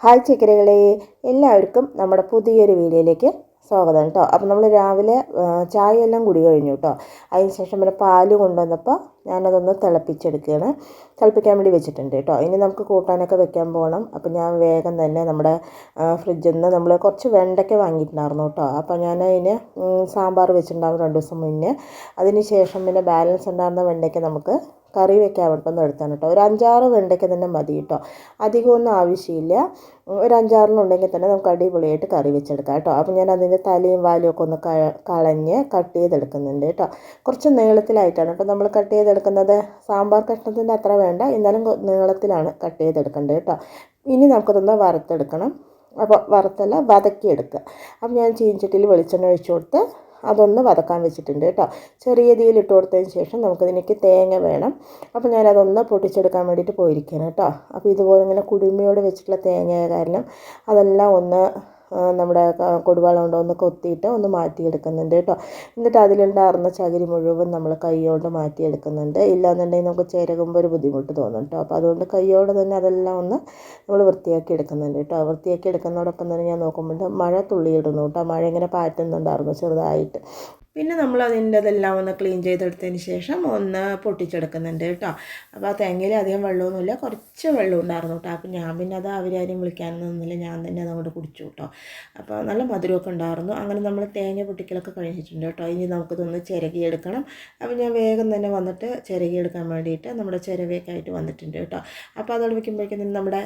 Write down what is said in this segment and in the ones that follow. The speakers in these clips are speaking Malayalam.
ഹായ് ചക്കരകളെ, എല്ലാവർക്കും നമ്മുടെ പുതിയൊരു വീഡിയോയിലേക്ക് സ്വാഗതം കേട്ടോ. അപ്പോൾ നമ്മൾ രാവിലെ ചായ എല്ലാം കുടി കഴിഞ്ഞു കേട്ടോ. അതിന് ശേഷം പിന്നെ പാല് കൊണ്ടുവന്നപ്പോൾ ഞാനതൊന്ന് തിളപ്പിക്കാൻ വേണ്ടി വെച്ചിട്ടുണ്ട് കേട്ടോ. ഇനി നമുക്ക് കൂട്ടാനൊക്കെ വെക്കാൻ പോകണം. അപ്പോൾ ഞാൻ വേഗം തന്നെ നമ്മുടെ ഫ്രിഡ്ജിൽ നിന്ന് നമ്മൾ കുറച്ച് വെണ്ടയ്ക്ക വാങ്ങിയിട്ടുണ്ടായിരുന്നു കേട്ടോ. അപ്പോൾ ഞാൻ അതിന് സാമ്പാർ വെച്ചിട്ടുണ്ടായിരുന്നു 2 ദിവസം മുന്നേ. അതിന് ശേഷം പിന്നെ ബാലൻസ് ഉണ്ടായിരുന്ന വെണ്ടയ്ക്ക നമുക്ക് കറി വെക്കാൻ വേണ്ടിയിട്ടൊന്നും എടുത്താണ് കേട്ടോ. ഒരു 5-6 വെണ്ടയ്ക്ക തന്നെ മതി കേട്ടോ, അധികമൊന്നും ആവശ്യമില്ല. ഒരു 5-6 ഉണ്ടെങ്കിൽ തന്നെ നമുക്ക് അടിപൊളിയായിട്ട് കറി വെച്ചെടുക്കാം കേട്ടോ. അപ്പോൾ ഞാൻ അതിൻ്റെ തലയും വാലും ഒക്കെ ഒന്ന് കളഞ്ഞ് കട്ട് ചെയ്തെടുക്കുന്നുണ്ട് കേട്ടോ. കുറച്ച് നീളത്തിലായിട്ടാണ് കേട്ടോ നമ്മൾ കട്ട് ചെയ്തെടുക്കുന്നത്. സാമ്പാർ കഷ്ണത്തിൻ്റെ അത്ര വേണ്ട, എന്നാലും നീളത്തിലാണ് കട്ട് ചെയ്തെടുക്കേണ്ടത് കേട്ടോ. ഇനി നമുക്കതൊന്ന് വറുത്തെടുക്കണം. അപ്പോൾ വതക്കിയെടുക്കുക. അപ്പോൾ ഞാൻ ചീനച്ചട്ടിയിൽ വെളിച്ചെണ്ണ ഒഴിച്ച് കൊടുത്ത് അതൊന്ന് വതക്കാൻ വെച്ചിട്ടുണ്ട് കേട്ടോ. ചെറിയ തീയിൽ ഇട്ട് കൊടുത്തതിന് ശേഷം നമുക്കിതിലേക്ക് തേങ്ങ വേണം. അപ്പോൾ ഞാനതൊന്ന് പൊട്ടിച്ചെടുക്കാൻ വേണ്ടിയിട്ട് പോയിരിക്കുകയാണ് കേട്ടോ. അപ്പോൾ ഇതുപോലെ ഇങ്ങനെ കുടുമയോട് വെച്ചിട്ടുള്ള തേങ്ങയായ കാരണം അതെല്ലാം ഒന്ന് നമ്മുടെ കൊടുവാള കൊണ്ട് ഒന്ന് കൊത്തിയിട്ട് ഒന്ന് മാറ്റിയെടുക്കുന്നുണ്ട് കേട്ടോ. എന്നിട്ട് അതിലുണ്ടായിരുന്ന ചകിരി മുഴുവൻ നമ്മൾ കൈകൊണ്ട് മാറ്റിയെടുക്കുന്നുണ്ട്. ഇല്ലാന്നുണ്ടെങ്കിൽ നമുക്ക് ചിരകുമ്പോൾ ഒരു ബുദ്ധിമുട്ട് തോന്നും കേട്ടോ. അപ്പോൾ അതുകൊണ്ട് കൈയോടെ തന്നെ അതെല്ലാം ഒന്ന് നമ്മൾ വൃത്തിയാക്കി എടുക്കുന്നുണ്ട് കേട്ടോ. വൃത്തിയാക്കി എടുക്കുന്നതോടൊപ്പം തന്നെ ഞാൻ നോക്കുമ്പോൾ മഴ തുള്ളിയിടുന്നു കേട്ടോ. മഴ ഇങ്ങനെ പാറ്റുന്നുണ്ടായിരുന്നു ചെറുതായിട്ട്. പിന്നെ നമ്മൾ അതെല്ലാം ഒന്ന് ക്ലീൻ ചെയ്തെടുത്തതിന് ശേഷം ഒന്ന് പൊട്ടിച്ചെടുക്കുന്നുണ്ട് കേട്ടോ. അപ്പോൾ ആ തേങ്ങയിൽ അധികം വെള്ളമൊന്നുമില്ല, കുറച്ച് വെള്ളം ഉണ്ടായിരുന്നു കേട്ടോ. അപ്പോൾ ഞാൻ പിന്നെ അത് അവരാരും വിളിക്കാനൊന്നും നിന്നില്ല, ഞാൻ തന്നെ അതങ്ങോട്ട് കുടിച്ചു കേട്ടോ. അപ്പോൾ നല്ല മധുരമൊക്കെ ഉണ്ടായിരുന്നു. അങ്ങനെ നമ്മൾ തേങ്ങ പൊട്ടിക്കലൊക്കെ കഴിഞ്ഞിട്ടുണ്ട് കേട്ടോ. ഇനി നമുക്കിതൊന്ന് ചിരകിയെടുക്കണം. അപ്പോൾ ഞാൻ വേഗം തന്നെ വന്നിട്ട് ചിരകിയെടുക്കാൻ വേണ്ടിയിട്ട് നമ്മുടെ ചിരവയൊക്കെ ആയിട്ട് വന്നിട്ടുണ്ട് കേട്ടോ. അപ്പോൾ അതോടെ വയ്ക്കുമ്പോഴേക്കും നമ്മുടെ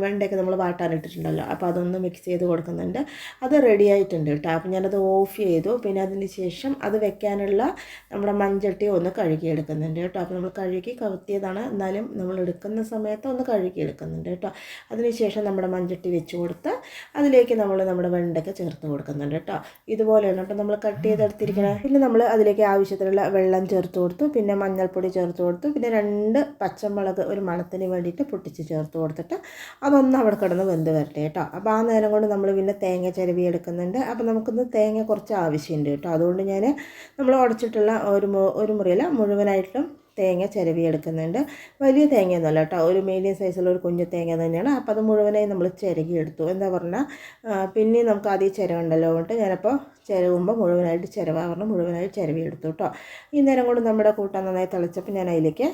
വെണ്ടയൊക്കെ നമ്മൾ വാട്ടാനിട്ടിട്ടുണ്ടല്ലോ, അപ്പോൾ അതൊന്ന് മിക്സ് ചെയ്ത് കൊടുക്കുന്നുണ്ട്. അത് റെഡി ആയിട്ടുണ്ട് കേട്ടോ. അപ്പോൾ ഞാനത് ഓഫ് ചെയ്തു. പിന്നെ അതിന് ശേഷം അത് വെക്കാനുള്ള നമ്മുടെ മൺചട്ടി ഒന്ന് കഴുകിയെടുക്കുന്നുണ്ട് കേട്ടോ. അപ്പോൾ നമ്മൾ കഴുകി കവുത്തിയതാണ്, എന്നാലും നമ്മൾ എടുക്കുന്ന സമയത്ത് ഒന്ന് കഴുകിയെടുക്കുന്നുണ്ട് കേട്ടോ. അതിനുശേഷം നമ്മുടെ മൺചട്ടി വെച്ച് കൊടുത്ത് അതിലേക്ക് നമ്മൾ നമ്മുടെ വെണ്ടയ്ക്ക ചേർത്ത് കൊടുക്കുന്നുണ്ട് കേട്ടോ. ഇതുപോലെയാണ് കേട്ടോ നമ്മൾ കട്ട് ചെയ്തെടുത്തിരിക്കുന്നത്. പിന്നെ നമ്മൾ അതിലേക്ക് ആവശ്യത്തിനുള്ള വെള്ളം ചേർത്ത് കൊടുത്തു, പിന്നെ മഞ്ഞൾപ്പൊടി ചേർത്ത് കൊടുത്തു, പിന്നെ 2 പച്ചമുളക് ഒരു മണത്തിന് വേണ്ടിയിട്ട് പൊട്ടിച്ച് ചേർത്ത് കൊടുത്തിട്ട് അതൊന്ന് അവിടെ കിടന്ന് വെന്ത് വരട്ടെ കേട്ടോ. അപ്പോൾ ആ നേരം കൊണ്ട് നമ്മൾ പിന്നെ തേങ്ങ ചിരവി എടുക്കുന്നുണ്ട്. അപ്പോൾ നമുക്കൊന്ന് തേങ്ങ കുറച്ച് ആവശ്യമുണ്ട് കേട്ടോ. അതുകൊണ്ട് നമ്മൾ ഉടച്ചിട്ടുള്ള ഒരു മുറിയില മുഴുവനായിട്ടും തേങ്ങ ചിരവി എടുക്കുന്നുണ്ട്. വലിയ തേങ്ങയൊന്നുമല്ല കേട്ടോ, ഒരു മീഡിയം സൈസുള്ള ഒരു കുഞ്ഞു തേങ്ങ തന്നെയാണ്. അപ്പോൾ അത് മുഴുവനായി നമ്മൾ ചിരകി എടുത്തു. എന്താ പറഞ്ഞാൽ പിന്നെ നമുക്ക് ആദ്യം ചിരവുണ്ടല്ലോ കൊണ്ട് ഞാനപ്പോൾ ചിരവുമ്പോൾ മുഴുവനായിട്ട് മുഴുവനായിട്ട് ചിരവി എടുത്തു കേട്ടോ. ഈ നേരം കൊണ്ട് നമ്മുടെ കൂട്ടാൻ നന്നായി തിളച്ചപ്പോൾ ഞാൻ അതിലേക്ക്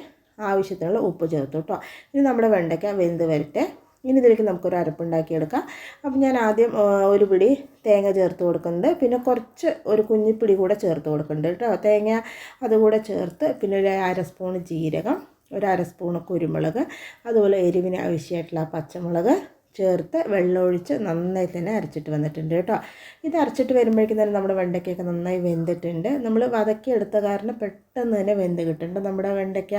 ആവശ്യത്തിനുള്ള ഉപ്പ് ചേർത്തു കേട്ടോ. ഇനി നമ്മുടെ വെണ്ടയ്ക്ക വെന്ത് വരട്ടെ. ഇനി ഇതിലേക്ക് നമുക്കൊരു അരപ്പുണ്ടാക്കിയെടുക്കാം. അപ്പോൾ ഞാൻ ആദ്യം ഒരു പിടി തേങ്ങ ചേർത്ത് കൊടുക്കുന്നുണ്ട്, പിന്നെ കുറച്ച് ഒരു കുഞ്ഞിപ്പിടി കൂടെ ചേർത്ത് കൊടുക്കുന്നുണ്ട് കേട്ടോ. തേങ്ങ അതുകൂടെ ചേർത്ത് പിന്നെ ഒരു 1/2 സ്പൂൺ ജീരകം, ഒരു 1/2 സ്പൂൺ കുരുമുളക്, അതുപോലെ എരിവിന് ആവശ്യമായിട്ടുള്ള പച്ചമുളക് ചേർത്ത് വെള്ളമൊഴിച്ച് നന്നായി തന്നെ അരച്ചിട്ട് വന്നിട്ടുണ്ട് കേട്ടോ. ഇത് അരച്ചിട്ട് വരുമ്പോഴേക്കും തന്നെ നമ്മുടെ വെണ്ടയ്ക്കൊക്കെ നന്നായി വെന്തിട്ടുണ്ട്. നമ്മൾ വതക്കി എടുത്ത കാരണം പെട്ടെന്ന് തന്നെ വെന്ത് കിട്ടുന്നുണ്ട് നമ്മുടെ വെണ്ടയ്ക്ക.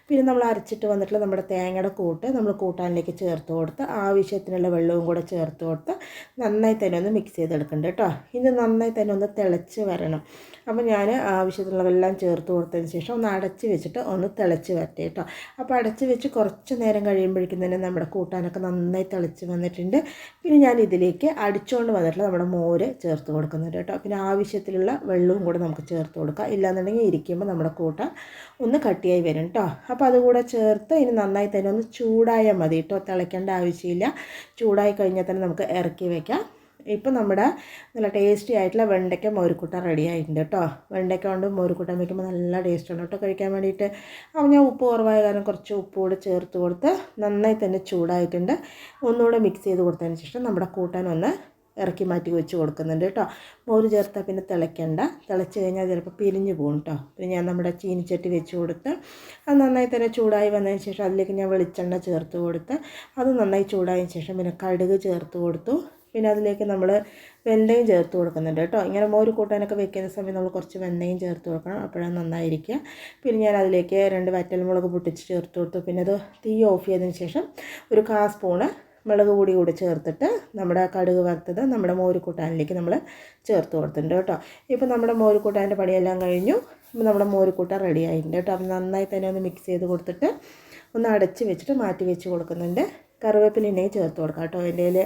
പിന്നെ നമ്മൾ അരച്ചിട്ട് വന്നിട്ടുള്ള നമ്മുടെ തേങ്ങയുടെ കൂട്ട് നമ്മൾ കൂട്ടാനിലേക്ക് ചേർത്ത് കൊടുത്ത് ആവശ്യത്തിനുള്ള വെള്ളവും കൂടെ ചേർത്ത് കൊടുത്ത് നന്നായി തന്നെ ഒന്ന് മിക്സ് ചെയ്തെടുക്കുന്നുണ്ട് കേട്ടോ. ഇത് നന്നായി തന്നെ ഒന്ന് തിളച്ച് വരണം. അപ്പോൾ ഞാൻ ആവശ്യത്തിനുള്ളതെല്ലാം ചേർത്ത് കൊടുത്തതിന് ശേഷം ഒന്ന് അടച്ച് വെച്ചിട്ട് ഒന്ന് തിളച്ച് വരട്ടെ കേട്ടോ. അപ്പോൾ അടച്ച് വെച്ച് കുറച്ച് നേരം കഴിയുമ്പോഴേക്കും തന്നെ നമ്മുടെ കൂട്ടാനൊക്കെ നന്നായി തിളച്ച് വന്നിട്ടുണ്ട്. പിന്നെ ഞാൻ ഇതിലേക്ക് അടിച്ചുകൊണ്ട് വന്നിട്ടുള്ള നമ്മുടെ മോര് ചേർത്ത് കൊടുക്കുന്നുണ്ട് കേട്ടോ. പിന്നെ ആവശ്യത്തിലുള്ള വെള്ളവും കൂടെ നമുക്ക് ചേർത്ത് കൊടുക്കാം. ഇല്ലാന്നുണ്ടെങ്കിൽ ഇരിക്കുമ്പോൾ നമ്മുടെ കൂട്ടാൻ ഒന്ന് കട്ടിയായി വരും കേട്ടോ. അപ്പോൾ അതുകൂടെ ചേർത്ത് ഇനി നന്നായി തന്നെ ഒന്ന് ചൂടായാൽ മതി കേട്ടോ, തിളയ്ക്കേണ്ട ആവശ്യമില്ല. ചൂടായി കഴിഞ്ഞാൽ തന്നെ നമുക്ക് ഇറക്കി വയ്ക്കാം. ഇപ്പം നമ്മുടെ നല്ല ടേസ്റ്റി ആയിട്ടുള്ള വെണ്ടയ്ക്ക മോരുകൂട്ട റെഡി ആയിട്ടുണ്ട് കേട്ടോ. വെണ്ടയ്ക്ക കൊണ്ട് മോരുകൂട്ടൻ വയ്ക്കുമ്പോൾ നല്ല ടേസ്റ്റാണ് കേട്ടോ കഴിക്കാൻ വേണ്ടിയിട്ട്. അപ്പോൾ ഞാൻ ഉപ്പ് കുറവായ കാരണം കുറച്ച് ഉപ്പ് കൂടെ ചേർത്ത് കൊടുത്ത് നന്നായി തന്നെ ചൂടായിട്ടുണ്ട്. ഒന്നുകൂടെ മിക്സ് ചെയ്ത് കൊടുത്തതിന് ശേഷം നമ്മുടെ കൂട്ടാൻ ഒന്ന് ഇറക്കി മാറ്റി വെച്ച് കൊടുക്കുന്നുണ്ട് കേട്ടോ. മോര് ചേർത്താൽ പിന്നെ തിളയ്ക്കണ്ട, തിളച്ച് കഴിഞ്ഞാൽ ചിലപ്പോൾ പിരിഞ്ഞ് പോകും കേട്ടോ. പിന്നെ ഞാൻ നമ്മുടെ ചീനിച്ചട്ടി വെച്ച് കൊടുത്ത് അത് നന്നായി തന്നെ ചൂടായി വന്നതിന് ശേഷം അതിലേക്ക് ഞാൻ വെളിച്ചെണ്ണ ചേർത്ത് കൊടുത്ത് അത് നന്നായി ചൂടായതിന് ശേഷം പിന്നെ കടുക് ചേർത്ത് കൊടുത്തു. പിന്നെ അതിലേക്ക് നമ്മൾ വെണ്ടയും ചേർത്ത് കൊടുക്കുന്നുണ്ട് കേട്ടോ. ഇങ്ങനെ മോര് കൂട്ടാനൊക്കെ വെക്കുന്ന സമയത്ത് നമ്മൾ കുറച്ച് വെണ്ടയും ചേർത്ത് കൊടുക്കണം, അപ്പോഴാണ് നന്നായിരിക്കുക. പിന്നെ ഞാൻ അതിലേക്ക് 2 വറ്റൽമുളക് പൊട്ടിച്ച് ചേർത്ത് കൊടുത്തു. പിന്നെ അത് തീ ഓഫ് ചെയ്തതിന് ശേഷം ഒരു 1/4 സ്പൂണ് മുളക് പൊടി കൂടി ചേർത്തിട്ട് നമ്മുടെ കടുക് വറുത്തത് നമ്മുടെ മോര് കൂട്ടാനിലേക്ക് നമ്മൾ ചേർത്ത് കൊടുത്തിട്ടുണ്ട് കേട്ടോ. ഇപ്പോൾ നമ്മുടെ മോര് കൂട്ടാൻ്റെ പണിയെല്ലാം കഴിഞ്ഞു. ഇപ്പോൾ നമ്മുടെ മോര് കൂട്ടാൻ റെഡി ആയിട്ടുണ്ട് കേട്ടോ. അപ്പോൾ നന്നായി തന്നെ ഒന്ന് മിക്സ് ചെയ്ത് കൊടുത്തിട്ട് ഒന്ന് അടച്ച് വെച്ചിട്ട് മാറ്റി വെച്ച് കൊടുക്കുന്നുണ്ട്. കറിവേപ്പില ഉണ്ടെങ്കിൽ ചേർത്ത് കൊടുക്കാം കേട്ടോ. എൻ്റെ കയ്യിൽ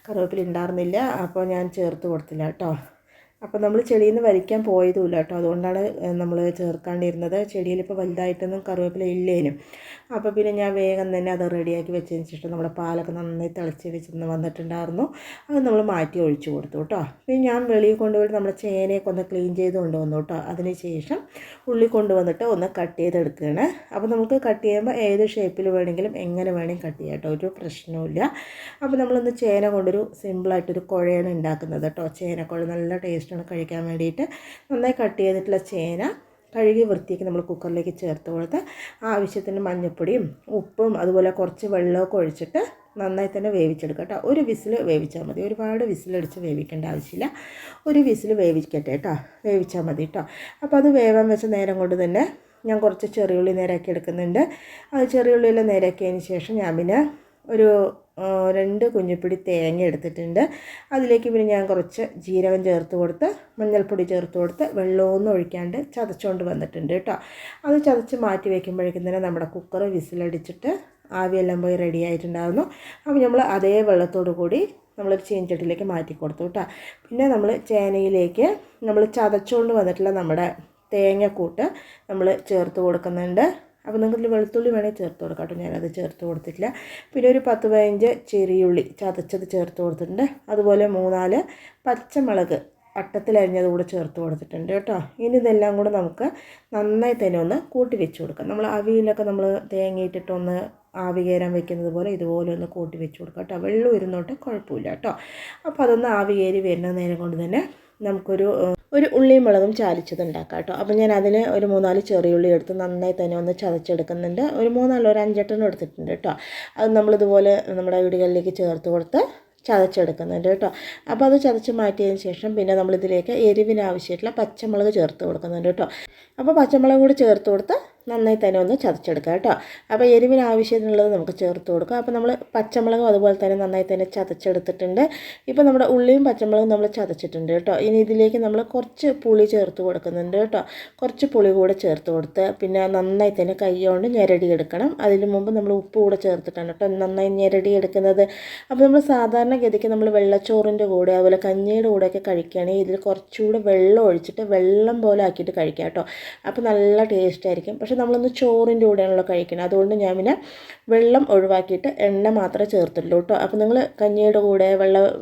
കറിവേപ്പില ഉണ്ടായിരുന്നില്ല, അപ്പോൾ ഞാൻ ചേർത്ത് കൊടുത്തില്ല കേട്ടോ. അപ്പോൾ നമ്മൾ ചെടിയിൽ നിന്ന് വലിക്കാൻ പോയതുമില്ല കേട്ടോ. അതുകൊണ്ടാണ് നമ്മൾ ചേർക്കാണ്ടിരുന്നത്. ചെടിയിലിപ്പോൾ വലുതായിട്ടൊന്നും കറിവേപ്പില ഇല്ലേനും. അപ്പോൾ പിന്നെ ഞാൻ വേഗം തന്നെ അത് റെഡിയാക്കി വെച്ചതിന് ശേഷം നമ്മുടെ പാലൊക്കെ നന്നായി തിളച്ച് വെച്ച് വന്നിട്ടുണ്ടായിരുന്നു. അത് നമ്മൾ മാറ്റി ഒഴിച്ചു കൊടുത്തു കേട്ടോ. പിന്നെ ഞാൻ വെളിയിൽ കൊണ്ടുപോയിട്ട് നമ്മുടെ ചേനയൊക്കെ ഒന്ന് ക്ലീൻ ചെയ്ത് കൊണ്ടുവന്നു കേട്ടോ. അതിന് ശേഷം ഉള്ളി കൊണ്ടുവന്നിട്ട് ഒന്ന് കട്ട് ചെയ്തെടുക്കുകയാണ്. അപ്പോൾ നമുക്ക് കട്ട് ചെയ്യുമ്പോൾ ഏത് ഷേപ്പിൽ വേണമെങ്കിലും എങ്ങനെ വേണമെങ്കിലും കട്ട് ചെയ്യാം കേട്ടോ, ഒരു പ്രശ്നവുമില്ല. അപ്പോൾ നമ്മളൊന്ന് ചേന കൊണ്ടൊരു സിമ്പിളായിട്ടൊരു കുഴയാണ് ഉണ്ടാക്കുന്നത് കേട്ടോ. ചേനക്കുഴ നല്ല ടേസ്റ്റാണ് കഴിക്കാൻ വേണ്ടിയിട്ട്. നന്നായി കട്ട് ചെയ്തിട്ടുള്ള ചേന കഴുകി വൃത്തിയാക്കി നമ്മൾ കുക്കറിലേക്ക് ചേർത്ത് കൊടുത്ത് ആവശ്യത്തിന് മഞ്ഞൾപ്പൊടിയും ഉപ്പും അതുപോലെ കുറച്ച് വെള്ളമൊക്കെ ഒഴിച്ചിട്ട് നന്നായി തന്നെ വേവിച്ചെടുക്കുക കേട്ടോ. ഒരു വിസിൽ വേവിച്ചാൽ മതി, ഒരുപാട് വിസിലടിച്ച് വേവിക്കേണ്ട ആവശ്യമില്ല. ഒരു വിസിൽ വേവിക്കട്ടെ കേട്ടോ, വേവിച്ചാൽ മതി കേട്ടോ. അപ്പോൾ അത് വേവാൻ വെച്ച നേരം കൊണ്ട് തന്നെ ഞാൻ കുറച്ച് ചെറിയുള്ളി നേരാക്കി എടുക്കുന്നുണ്ട്. അത് ചെറിയുള്ളിയെല്ലാം നേരാക്കിയതിന് ശേഷം ഞാൻ പിന്നെ ഒരു 2 കുഞ്ഞിപ്പിടി തേങ്ങ എടുത്തിട്ടുണ്ട്. അതിലേക്ക് പിന്നെ ഞാൻ കുറച്ച് ജീരകം ചേർത്ത് കൊടുത്ത് മഞ്ഞൾപ്പൊടി ചേർത്ത് കൊടുത്ത് വെള്ളമൊന്നും ഒഴിക്കാണ്ട് ചതച്ചുകൊണ്ട് വന്നിട്ടുണ്ട് കേട്ടോ. അത് ചതച്ച് മാറ്റി വയ്ക്കുമ്പോഴേക്കും തന്നെ നമ്മുടെ കുക്കർ വിസിലടിച്ചിട്ട് ആവിയെല്ലാം പോയി റെഡി ആയിട്ടുണ്ടായിരുന്നു. അപ്പോൾ നമ്മൾ അതേ വെള്ളത്തോടു കൂടി നമ്മളൊരു ചീനച്ചട്ടിയിലേക്ക് മാറ്റി കൊടുത്തു കേട്ടോ. പിന്നെ നമ്മൾ ചേനയിലേക്ക് നമ്മൾ ചതച്ചുകൊണ്ട് വന്നിട്ടുള്ള നമ്മുടെ തേങ്ങക്കൂട്ട് നമ്മൾ ചേർത്ത് കൊടുക്കുന്നുണ്ട്. അപ്പോൾ നിങ്ങൾക്ക് വെളുത്തുള്ളി വേണമെങ്കിൽ ചേർത്ത് കൊടുക്കാം കേട്ടോ. ഞാനത് ചേർത്ത് കൊടുത്തിട്ടില്ല. പിന്നെ ഒരു 10-15 ചെറിയുള്ളി ചതച്ചത് ചേർത്ത് കൊടുത്തിട്ടുണ്ട്. അതുപോലെ 3-4 പച്ചമുളക് വട്ടത്തിലരിഞ്ഞത് കൂടെ ചേർത്ത് കൊടുത്തിട്ടുണ്ട് കേട്ടോ. ഇനി ഇതെല്ലാം കൂടെ നമുക്ക് നന്നായി തന്നെ ഒന്ന് കൂട്ടി വെച്ച് കൊടുക്കാം. നമ്മൾ അവിയിലൊക്കെ നമ്മൾ തേങ്ങ ഇട്ടിട്ടൊന്ന് ആവി കയറാൻ വെക്കുന്നത് പോലെ ഇതുപോലെ ഒന്ന് കൂട്ടി വെച്ച് കൊടുക്കാം കേട്ടോ. വെള്ളം ഇരുന്നോട്ട് കുഴപ്പമില്ല കേട്ടോ. അപ്പോൾ അതൊന്ന് ആവി കയറി വരുന്ന നേരം കൊണ്ട് തന്നെ നമുക്കൊരു ഉള്ളിയും മുളകും ചാലിച്ചത് ഉണ്ടാക്കാം കേട്ടോ. അപ്പോൾ ഞാൻ അതിന് ഒരു 3-4 ചെറിയുള്ളി എടുത്ത് നന്നായി തന്നെ ഒന്ന് ചതച്ചെടുക്കുന്നുണ്ട്. ഒരു 3-4 5 എണ്ണം എടുത്തിട്ടുണ്ട് കേട്ടോ. അത് നമ്മളിതുപോലെ നമ്മുടെ വീടുകളിലേക്ക് ചേർത്ത് കൊടുത്ത് ചതച്ചെടുക്കുന്നുണ്ട് കേട്ടോ. അപ്പോൾ അത് ചതച്ച് മാറ്റിയതിന് ശേഷം പിന്നെ നമ്മളിതിലേക്ക് എരിവിന് ആവശ്യമായിട്ടുള്ള പച്ചമുളക് ചേർത്ത് കൊടുക്കുന്നുണ്ട് കേട്ടോ. അപ്പോൾ പച്ചമുളക് കൂടി ചേർത്ത് കൊടുത്ത് നന്നായി തന്നെ ഒന്ന് ചതച്ചെടുക്കുക കേട്ടോ. അപ്പോൾ എരിവിന് ആവശ്യത്തിനുള്ളത് നമുക്ക് ചേർത്ത് കൊടുക്കുക. അപ്പോൾ നമ്മൾ പച്ചമുളകും അതുപോലെ തന്നെ നന്നായി തന്നെ ചതച്ചെടുത്തിട്ടുണ്ട്. ഇപ്പോൾ നമ്മുടെ ഉള്ളിയും പച്ചമുളകും നമ്മൾ ചതച്ചിട്ടുണ്ട് കേട്ടോ. ഇനി ഇതിലേക്ക് നമ്മൾ കുറച്ച് പുളി ചേർത്ത് കൊടുക്കുന്നുണ്ട് കേട്ടോ. കുറച്ച് പുളി കൂടെ ചേർത്ത് കൊടുത്ത് പിന്നെ നന്നായി തന്നെ കൈകൊണ്ട് ഞെരടിയെടുക്കണം. അതിന് മുമ്പ് നമ്മൾ ഉപ്പ് കൂടെ ചേർത്തിട്ടാണ് കേട്ടോ നന്നായി ഞെരടിയെടുക്കുന്നത്. അപ്പോൾ നമ്മൾ സാധാരണഗതിക്ക് നമ്മൾ വെള്ളച്ചോറിൻ്റെ കൂടെ അതുപോലെ കഞ്ഞിയുടെ കൂടെയൊക്കെ കഴിക്കുകയാണെങ്കിൽ ഇതിൽ കുറച്ചുകൂടെ വെള്ളം ഒഴിച്ചിട്ട് വെള്ളം പോലെ ആക്കിയിട്ട് കഴിക്കാം കേട്ടോ. അപ്പോൾ നല്ല ടേസ്റ്റ് ആയിരിക്കും. പക്ഷേ നമ്മളൊന്ന് ചോറിൻ്റെ കൂടെയാണല്ലോ കഴിക്കുന്നത്, അതുകൊണ്ട് ഞാൻ പിന്നെ വെള്ളം ഒഴിവാക്കിയിട്ട് എണ്ണ മാത്രമേ ചേർത്തുള്ളൂ കേട്ടോ. അപ്പോൾ നിങ്ങൾ കഞ്ഞിയുടെ കൂടെ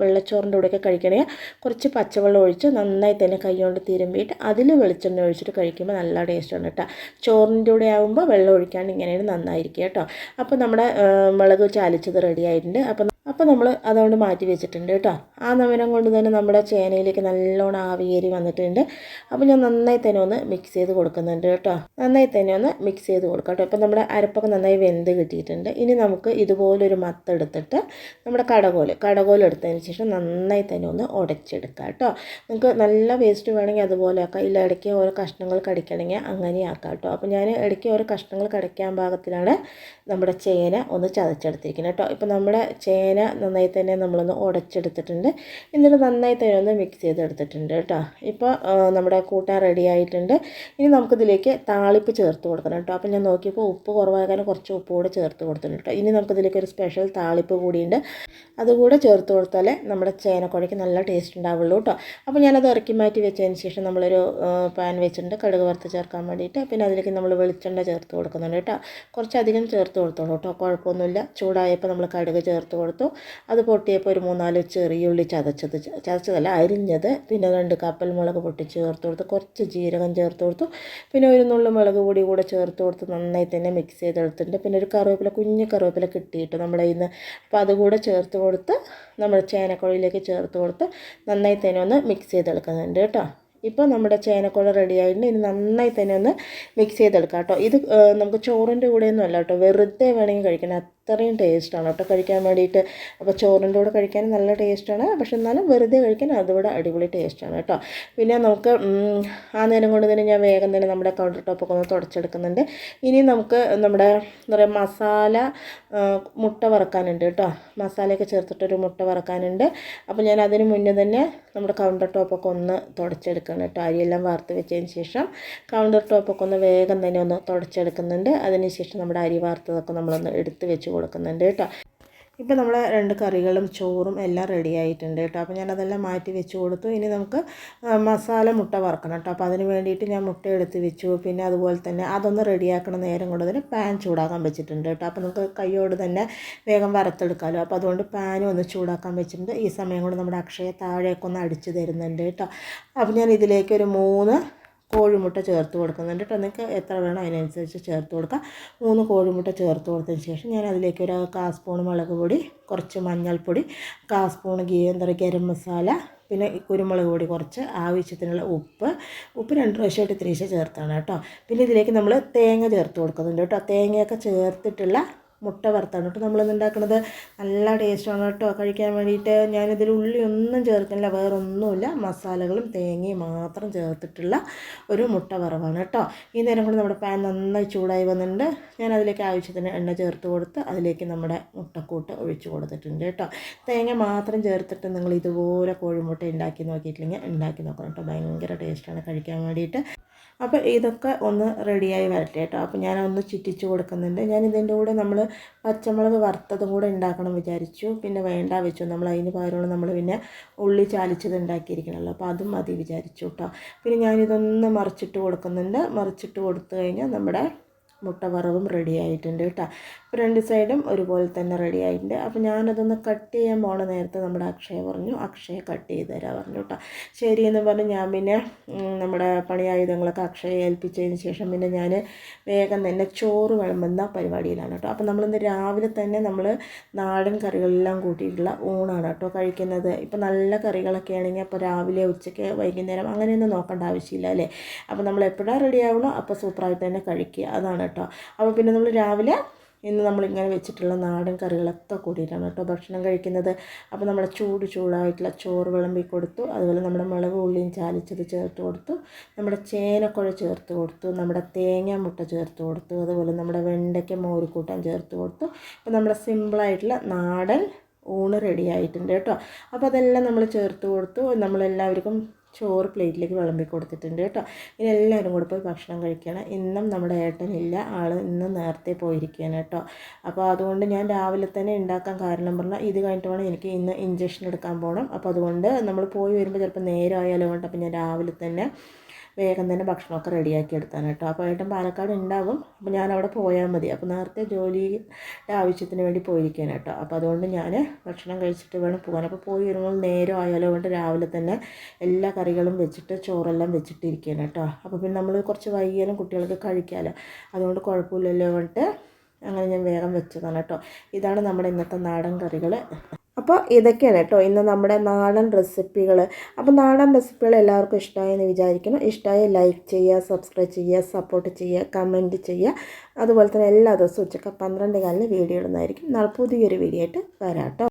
വെള്ളച്ചോറിൻ്റെ കൂടെയൊക്കെ കഴിക്കണമെങ്കിൽ കുറച്ച് പച്ചവെള്ളം ഒഴിച്ച് നന്നായി തന്നെ കൈ കൊണ്ട് തിരുമ്പിയിട്ട് അതിൽ വെളിച്ചെണ്ണ ഒഴിച്ചിട്ട് കഴിക്കുമ്പോൾ നല്ല ടേസ്റ്റാണ് കേട്ടോ. ചോറിൻ്റെ കൂടെ ആകുമ്പോൾ വെള്ളം ഒഴിക്കാണ്ട് ഇങ്ങനെയാണ് നന്നായിരിക്കും കേട്ടോ. അപ്പോൾ നമ്മുടെ മുളക് ചാലിച്ചത് റെഡി ആയിട്ടുണ്ട്. അപ്പോൾ നമ്മൾ അതുകൊണ്ട് മാറ്റി വെച്ചിട്ടുണ്ട് കേട്ടോ. ആ നവനം കൊണ്ട് തന്നെ നമ്മുടെ ചേനയിലേക്ക് നല്ലോണം ആവിയേറി വന്നിട്ടുണ്ട്. അപ്പോൾ ഞാൻ നന്നായി തന്നെ ഒന്ന് മിക്സ് ചെയ്ത് കൊടുക്കുന്നുണ്ട് കേട്ടോ. നന്നായി തന്നെ ഒന്ന് മിക്സ് ചെയ്ത് കൊടുക്കാം കേട്ടോ. ഇപ്പോൾ നമ്മുടെ അരപ്പൊക്കെ നന്നായി വെന്ത് കിട്ടിയിട്ടുണ്ട്. ഇനി നമുക്ക് ഇതുപോലൊരു മത്തെടുത്തിട്ട് നമ്മുടെ കടകോൽ എടുത്തതിന് ശേഷം നന്നായി തന്നെ ഒന്ന് ഉടച്ചെടുക്കാം കേട്ടോ. നിങ്ങൾക്ക് നല്ല വേസ്റ്റ് വേണമെങ്കിൽ അതുപോലെ ആക്കാം. ഇല്ല ഇടയ്ക്ക് ഓരോ കഷ്ണങ്ങൾ കടിക്കണമെങ്കിൽ അങ്ങനെ ആക്കാം കേട്ടോ. അപ്പോൾ ഞാൻ ഇടയ്ക്ക് ഓരോ കഷ്ണങ്ങൾ കടിക്കാൻ പാകത്തിലാണ് നമ്മുടെ ചേന ഒന്ന് ചതച്ചെടുത്തിരിക്കുന്നത് കേട്ടോ. ഇപ്പോൾ നമ്മുടെ ചേന നന്നായി തന്നെ നമ്മളൊന്ന് ഉടച്ചെടുത്തിട്ടുണ്ട്. എന്നിട്ട് നന്നായി തന്നെ ഒന്ന് മിക്സ് ചെയ്തെടുത്തിട്ടുണ്ട് കേട്ടോ. ഇപ്പോൾ നമ്മുടെ കൂട്ടാൻ റെഡി ആയിട്ടുണ്ട്. ഇനി നമുക്കിതിലേക്ക് താളിപ്പ് ചേർത്ത് കൊടുക്കണം കേട്ടോ. അപ്പോൾ ഞാൻ നോക്കിയപ്പോൾ ഉപ്പ് കുറവാകാൻ കുറച്ച് ഉപ്പ് കൂടെ ചേർത്ത് കൊടുത്തിട്ടുണ്ട് കേട്ടോ. ഇനി നമുക്കിതിലേക്ക് ഒരു സ്പെഷ്യൽ താളിപ്പ് കൂടിയുണ്ട്. അതുകൂടെ ചേർത്ത് കൊടുത്താലേ നമ്മുടെ ചേനക്കുഴയ്ക്ക് നല്ല ടേസ്റ്റ് ഉണ്ടാവുള്ളൂ കേട്ടോ. അപ്പോൾ ഞാനത് ഇറക്കി മാറ്റി വെച്ചതിന് ശേഷം നമ്മളൊരു പാൻ വെച്ചിട്ടുണ്ട് കടുക് വറുത്ത് ചേർക്കാൻ വേണ്ടിയിട്ട്. പിന്നെ അതിലേക്ക് നമ്മൾ വെളിച്ചെണ്ണ ചേർത്ത് കൊടുക്കുന്നുണ്ട് കേട്ടോ. കുറച്ചധികം ചേർത്ത് കൊടുത്തോളൂ കേട്ടോ, കുഴപ്പമൊന്നുമില്ല. ചൂടായപ്പോൾ നമ്മൾ കടുക് ചേർത്ത് കൊടുത്തു. അത് പൊട്ടിയപ്പോൾ ഒരു 3-4 ചെറിയുള്ളി ചതച്ചതല്ല അരിഞ്ഞത്, പിന്നെ 2 കപ്പൽ മുളക് പൊട്ടിച്ച് ചേർത്ത് കൊടുത്ത് കുറച്ച് ജീരകം ചേർത്ത് കൊടുത്തു. പിന്നെ ഒരു നുള്ളു മുളക് പൊടി കൂടെ ചേർത്ത് കൊടുത്ത് നന്നായി തന്നെ മിക്സ് ചെയ്തെടുത്തിട്ടുണ്ട്. പിന്നെ ഒരു കുഞ്ഞ് കറിവേപ്പില കിട്ടിയിട്ട് നമ്മുടെ ഇന്ന്. അപ്പോൾ അതുകൂടെ ചേർത്ത് കൊടുത്ത് നമ്മൾ ചേനക്കുഴയിലേക്ക് ചേർത്ത് കൊടുത്ത് നന്നായി തന്നെ ഒന്ന് മിക്സ് ചെയ്തെടുക്കുന്നുണ്ട് കേട്ടോ. ഇപ്പോൾ നമ്മുടെ ചേനക്കുഴ റെഡി ആയിട്ടുണ്ട്. ഇനി നന്നായി തന്നെ ഒന്ന് മിക്സ് ചെയ്തെടുക്കാം കേട്ടോ. ഇത് നമുക്ക് ചോറിൻ്റെ കൂടെയൊന്നും അല്ല കേട്ടോ, വെറുതെ വേണമെങ്കിൽ കഴിക്കണം. അത്രയും ടേസ്റ്റാണ് കേട്ടോ കഴിക്കാൻ വേണ്ടിയിട്ട്. അപ്പോൾ ചോറിൻ്റെ കൂടെ കഴിക്കാൻ നല്ല ടേസ്റ്റാണ്, പക്ഷെ എന്നാലും വെറുതെ കഴിക്കാൻ അതുകൂടെ അടിപൊളി ടേസ്റ്റാണ് കേട്ടോ. പിന്നെ നമുക്ക് ആ നേരം കൊണ്ട് തന്നെ ഞാൻ വേഗം തന്നെ നമ്മുടെ കൗണ്ടർ ടോപ്പൊക്കെ ഒന്ന് തുടച്ചെടുക്കുന്നുണ്ട്. ഇനി നമുക്ക് നമ്മുടെ എന്താ പറയുക മസാല മുട്ട വറക്കാനുണ്ട് കേട്ടോ. മസാലയൊക്കെ ചേർത്തിട്ടൊരു മുട്ട വറക്കാനുണ്ട്. അപ്പോൾ ഞാൻ അതിന് മുന്നേ തന്നെ നമ്മുടെ കൗണ്ടർ ടോപ്പൊക്കെ ഒന്ന് തുടച്ചെടുക്കണം കേട്ടോ. അരിയെല്ലാം വറുത്ത് വെച്ചതിന് ശേഷം കൗണ്ടർ ടോപ്പൊക്കെ ഒന്ന് വേഗം തന്നെ ഒന്ന് തുടച്ചെടുക്കുന്നുണ്ട്. അതിന് ശേഷം നമ്മുടെ അരി വറുത്തതൊക്കെ നമ്മളൊന്ന് എടുത്ത് വെച്ച് കൊടുക്കുന്നുണ്ട് കേട്ടോ. ഇപ്പോൾ നമ്മളെ 2 കറികളും ചോറും എല്ലാം റെഡി ആയിട്ടുണ്ട് കേട്ടോ. അപ്പോൾ ഞാനതെല്ലാം മാറ്റി വെച്ച് കൊടുത്തു. ഇനി നമുക്ക് മസാല മുട്ട വറക്കണം കേട്ടോ. അപ്പോൾ അതിന് വേണ്ടിയിട്ട് ഞാൻ മുട്ട എടുത്ത് വെച്ചു. പിന്നെ അതുപോലെ തന്നെ അതൊന്ന് റെഡിയാക്കണ നേരം കൊണ്ട് തന്നെ പാൻ ചൂടാക്കാൻ വെച്ചിട്ടുണ്ട് കേട്ടോ. അപ്പോൾ നമുക്ക് കൈയോട് തന്നെ വേഗം വറുത്തെടുക്കാമല്ലോ. അപ്പോൾ അതുകൊണ്ട് പാനും ഒന്ന് ചൂടാക്കാൻ വെച്ചിട്ടുണ്ട്. ഈ സമയം കൊണ്ട് നമ്മുടെ അക്ഷയ താഴേക്കൊന്ന് അടിച്ച് തരുന്നുണ്ട് കേട്ടോ. അപ്പോൾ ഞാൻ ഇതിലേക്ക് ഒരു 3 കോഴിമുട്ട ചേർത്ത് കൊടുക്കുന്നുണ്ട് കേട്ടോ. നിങ്ങൾക്ക് എത്ര വേണോ അതിനനുസരിച്ച് ചേർത്ത് കൊടുക്കാം. 3 കോഴിമുട്ട ചേർത്ത് കൊടുത്തതിന് ശേഷം ഞാൻ അതിലേക്ക് ഒരു 1/4 സ്പൂൺ മുളക് പൊടി, കുറച്ച് മഞ്ഞൾപ്പൊടി, 1/4 സ്പൂൺ ഗരം മസാല, പിന്നെ കുരുമുളക് പൊടി കുറച്ച്, ആവശ്യത്തിനുള്ള ഉപ്പ് 2 പ്രാവശ്യമായിട്ട് ഇത്തിരി ചേർത്താണ് കേട്ടോ. പിന്നെ ഇതിലേക്ക് നമ്മൾ തേങ്ങ ചേർത്ത് കൊടുക്കുന്നുണ്ട് കേട്ടോ. തേങ്ങയൊക്കെ ചേർത്തിട്ടുള്ള മുട്ട വറുത്താണ് കേട്ടോ നമ്മളിന്ന് ഉണ്ടാക്കുന്നത്. നല്ല ടേസ്റ്റാണ് കേട്ടോ കഴിക്കാൻ വേണ്ടിയിട്ട്. ഞാനിതിൽ ഉള്ളി ഒന്നും ചേർക്കുന്നില്ല, വേറൊന്നുമില്ല, മസാലകളും തേങ്ങയും മാത്രം ചേർത്തിട്ടുള്ള ഒരു മുട്ട വറവാണ് കേട്ടോ. ഈ നേരം കൊണ്ട് നമ്മുടെ പാൻ നന്നായി ചൂടായി വന്നിട്ടുണ്ട്. ഞാൻ അതിലേക്ക് ആവശ്യത്തിന് എണ്ണ ചേർത്ത് കൊടുത്ത് അതിലേക്ക് നമ്മുടെ മുട്ടക്കൂട്ട് ഒഴിച്ച് കൊടുത്തിട്ടുണ്ട് കേട്ടോ. തേങ്ങ മാത്രം ചേർത്തിട്ട് നിങ്ങൾ ഇതുപോലെ കോഴിമുട്ട ഉണ്ടാക്കി നോക്കിയിട്ടില്ലെങ്കിൽ ഉണ്ടാക്കി നോക്കണം കേട്ടോ. ഭയങ്കര ടേസ്റ്റാണ് കഴിക്കാൻ വേണ്ടിയിട്ട്. അപ്പോൾ ഇതൊക്കെ ഒന്ന് റെഡിയായി വരട്ടെ കേട്ടോ. അപ്പോൾ ഞാനൊന്ന് ചുറ്റിച്ച് കൊടുക്കുന്നുണ്ട്. ഞാൻ ഇതിൻ്റെ കൂടെ നമ്മൾ പച്ചമുളക് വറുത്തതും കൂടെ ഉണ്ടാക്കണം വിചാരിച്ചു. പിന്നെ വേണ്ട വെച്ചു. നമ്മൾ അതിന് പകരമാണ് നമ്മൾ പിന്നെ ഉള്ളി ചാലിച്ചത് ഉണ്ടാക്കിയിരിക്കണമല്ലോ. അപ്പോൾ അതും മതി വിചാരിച്ചു കേട്ടോ. പിന്നെ ഞാനിതൊന്ന് മറിച്ചിട്ട് കൊടുക്കുന്നുണ്ട്. മറിച്ചിട്ട് കൊടുത്തു കഴിഞ്ഞാൽ നമ്മുടെ മുട്ട വറവും റെഡി ആയിട്ടുണ്ട് കേട്ടോ. അപ്പോൾ 2 സൈഡും ഒരുപോലെ തന്നെ റെഡി ആയിട്ടുണ്ട്. അപ്പോൾ ഞാനതൊന്ന് കട്ട് ചെയ്യാൻ പോണ നേരത്തെ നമ്മുടെ അക്ഷയ പറഞ്ഞു, അക്ഷയ കട്ട് ചെയ്ത് തരാൻ പറഞ്ഞു കേട്ടോ. ശരിയെന്ന് പറഞ്ഞ് ഞാൻ പിന്നെ നമ്മുടെ പണിയായുധങ്ങളൊക്കെ അക്ഷയ ഏൽപ്പിച്ചതിന് ശേഷം പിന്നെ ഞാൻ വേഗം തന്നെ ചോറ് വിളമ്പുന്ന പരിപാടിയിലാണ് കേട്ടോ. അപ്പോൾ നമ്മളിന്ന് രാവിലെ തന്നെ നമ്മൾ നാടൻ കറികളെല്ലാം കൂട്ടിയിട്ടുള്ള ഊണാണ് കേട്ടോ കഴിക്കുന്നത്. ഇപ്പോൾ നല്ല കറികളൊക്കെ ആണെങ്കിൽ അപ്പോൾ രാവിലെ ഉച്ചയ്ക്ക് വൈകുന്നേരം അങ്ങനെയൊന്നും നോക്കേണ്ട ആവശ്യമില്ല അല്ലേ. അപ്പോൾ നമ്മൾ എപ്പോഴാണ് റെഡി ആവണോ അപ്പോൾ സൂപ്പറായിട്ട് തന്നെ കഴിക്കുക, അതാണ് കേട്ടോ. അപ്പോൾ പിന്നെ നമ്മൾ രാവിലെ ഇന്ന് നമ്മളിങ്ങനെ വെച്ചിട്ടുള്ള നാടൻ കറികളൊക്കെ കൂടിയിട്ടാണ് കേട്ടോ ഭക്ഷണം കഴിക്കുന്നത്. അപ്പോൾ നമ്മുടെ ചൂടായിട്ടുള്ള ചോറ് വിളമ്പി കൊടുത്തു. അതുപോലെ നമ്മുടെ മുളക് ഉള്ളിയും ചാലിച്ചത് ചേർത്ത് കൊടുത്തു, നമ്മുടെ ചേനക്കുഴ ചേർത്ത് കൊടുത്തു, നമ്മുടെ തേങ്ങ മുട്ട ചേർത്ത് കൊടുത്തു, അതുപോലെ നമ്മുടെ വെണ്ടയ്ക്ക മോരുകൂട്ടാൻ ചേർത്ത് കൊടുത്തു. അപ്പോൾ നമ്മുടെ സിമ്പിളായിട്ടുള്ള നാടൻ ഊണ് റെഡി ആയിട്ടുണ്ട് കേട്ടോ. അപ്പോൾ അതെല്ലാം നമ്മൾ ചേർത്ത് കൊടുത്തു. നമ്മളെല്ലാവർക്കും ചോറ് പ്ലേറ്റിലേക്ക് വിളമ്പി കൊടുത്തിട്ടുണ്ട് കേട്ടോ. ഇനി എല്ലാവരും കൂടെ പോയി ഭക്ഷണം കഴിക്കണം. ഇന്നും നമ്മുടെ ഏട്ടനില്ല, ആൾ ഇന്ന് നേരത്തെ പോയിരിക്കുകയാണ് കേട്ടോ. അപ്പോൾ അതുകൊണ്ട് ഞാൻ രാവിലെ തന്നെ ഉണ്ടാക്കാൻ കാരണം പറഞ്ഞാൽ ഇത് കഴിഞ്ഞിട്ട് വേണം എനിക്ക് ഇന്ന് ഇഞ്ചക്ഷൻ എടുക്കാൻ പോകണം. അപ്പോൾ അതുകൊണ്ട് നമ്മൾ പോയി വരുമ്പോൾ ചിലപ്പോൾ നേരമായാലും കൊണ്ട് അപ്പോൾ ഞാൻ രാവിലെ തന്നെ വേഗം തന്നെ ഭക്ഷണമൊക്കെ റെഡിയാക്കി എടുത്താണ് കേട്ടോ. അപ്പോൾ ഏട്ടൻ പാലക്കാട് ഉണ്ടാവും. അപ്പോൾ ഞാൻ അവിടെ പോയാൽ മതി. അപ്പോൾ നേരത്തെ ജോലിയുടെ ആവശ്യത്തിന് വേണ്ടി പോയിരിക്കുകയാണ് കേട്ടോ. അപ്പോൾ അതുകൊണ്ട് ഞാൻ ഭക്ഷണം കഴിച്ചിട്ട് വേണം പോകാൻ. അപ്പോൾ പോയി വരുമ്പോൾ നേരം ആയാലോ കൊണ്ട് രാവിലെ തന്നെ എല്ലാ കറികളും വെച്ചിട്ട് ചോറെല്ലാം വെച്ചിട്ടിരിക്കുകയാണ് കേട്ടോ. അപ്പോൾ പിന്നെ നമ്മൾ കുറച്ച് വൈകിയാലും കുട്ടികൾക്ക് കഴിക്കാമല്ലോ, അതുകൊണ്ട് കുഴപ്പമില്ലല്ലോ കൊണ്ട് അങ്ങനെ ഞാൻ വേഗം വെച്ചതാണ് കേട്ടോ. ഇതാണ് നമ്മുടെ ഇന്നത്തെ നാടൻ കറികൾ. അപ്പോൾ ഇതൊക്കെയാണ് കേട്ടോ ഇന്ന് നമ്മുടെ നാടൻ റെസിപ്പികൾ. അപ്പോൾ നാടൻ റെസിപ്പികൾ എല്ലാവർക്കും ഇഷ്ടമായെന്ന് വിചാരിക്കണം. ഇഷ്ടമായി ലൈക്ക് ചെയ്യുക, സബ്സ്ക്രൈബ് ചെയ്യുക, സപ്പോർട്ട് ചെയ്യുക, കമൻറ്റ് ചെയ്യുക. അതുപോലെ തന്നെ എല്ലാ ദിവസവും ഉച്ചയ്ക്ക് 12 കാലിന് വീഡിയോ ഇടുന്നതായിരിക്കും. നാളെ പുതിയൊരു വീഡിയോ ആയിട്ട് വരാം കേട്ടോ.